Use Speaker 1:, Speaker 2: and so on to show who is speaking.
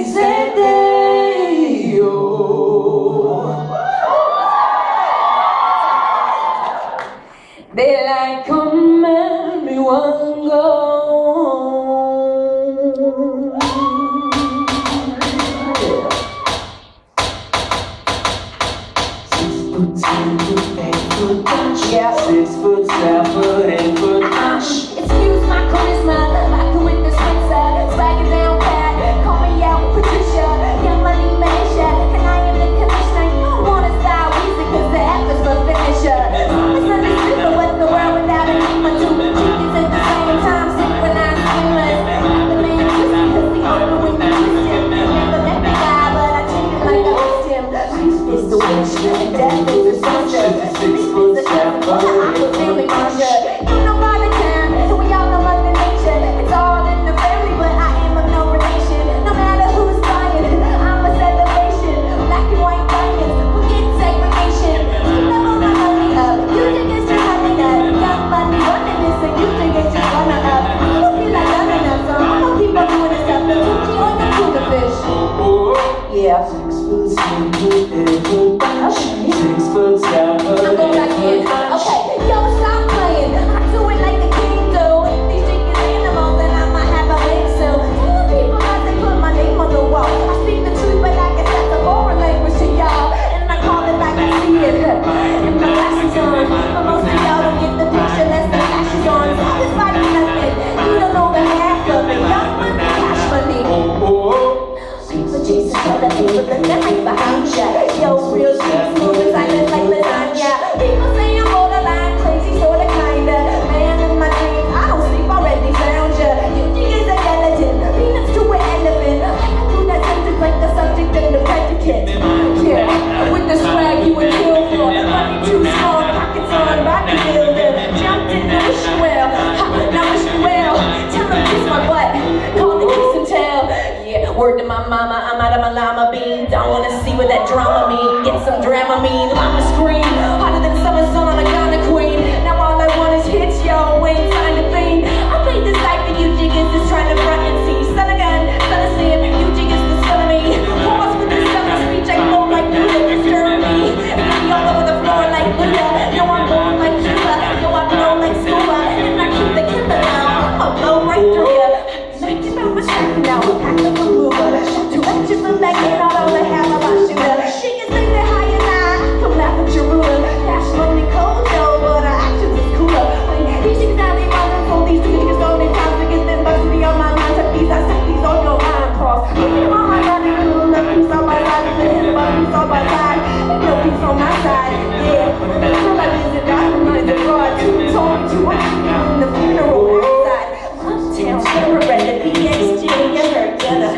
Speaker 1: said they, they like come and me one go. 6 foot 10 foot 8 foot punch, yeah. 6 foot 7 8 foot punch.
Speaker 2: Excuse my charisma, like the witness Spencer, swagger down pat, call me out Patricia, young money Manisha, and I am the commissioner. You don't wanna style easy 'cause the effort's for finisher. Misunderstood, but what's the world without a name or two? Genius at the same time, synchronized swimmers. The man kissed me 'cause the owner when you kissed him. Never met the guy, but I treat him like I missed him. It's the wish, and death is the censure.
Speaker 1: 6 foot 7
Speaker 2: Family culture. Ain't no by the time, and we all know Mother Nature. It's all in the family, but I am of no relation. No matter who's buying, I'm a celebration. Black and white diamonds, forget segregation. You level my money up, you think it's just running up. Young money running this, and you think it's just running up. I don't feel like none enough, so I'm gonna keep on doing this stuff. The Gucci on the tuna fish. Yeah.
Speaker 1: 6 foot 7 8 foot punch. 6 foot 7
Speaker 2: I'm going back in. Okay, yo, stop playing. I do it like the king do. These chicken animals, and I might have a link soon. Tell the people not to put my name on the wall. I speak the truth, but I guess that's a foreign language to y'all, and I call it like I see it. And my glasses on, but most of y'all don't get the picture unless the flash is on. Satisfied with nothing. You don't know the half of it. Young money, cash money. But Jesus, tell the people that they're right behind ya. Yo, real shit, smooth and silent like lasagna. People say I'm borderline, crazy, sorta, kinda. Man in my dreams, I don't sleep, already found ya. You think it's a skeleton, peanuts to an elephant. I do that sentence like the subject and the predicate. Yeah, with the swag you would kill for. Money too small, pockets on, bodybuilder. Jumped in the wish you well, now wish you well. Tell them kiss my butt, call it kiss and tell. Yeah, word to my mama, I'm out of my llama bean. Don't wanna see what that drama mean. Get some Dramamine, llama scream. Hotter than summer sun on a Ghana queen. Now all I want is hits, yo, ain't time to think. I played this life for you jiggers that's trying to front and see. Son of gun, son of sin, you jiggers that's killing me. Pause with this summer speech, I flow like Buddha, disturb me. And be all over the floor like Buddha. Yo, I'm born like Cuba, yo, I blow like scuba. And I keep the killer now, I'ma blow right through ya. Make it out my shirt now, pack up a mover. To let you from back in all the hell about you. She can say that high and I come laugh at your ruler. Cash money cold, yo, but our actions is cooler. These chicks now they running for these two niggas on their time to get them bucks to be on my mind. Tuck these, I stuck these on your line cross. Get them on my line, and little love piece on my side, and hit them up piece on my side, and no piece on my side. Yeah, feel like it's a document, the fraud too. Told me to watch you in the funeral outside. Uptown, terror at the PhD, you heard better.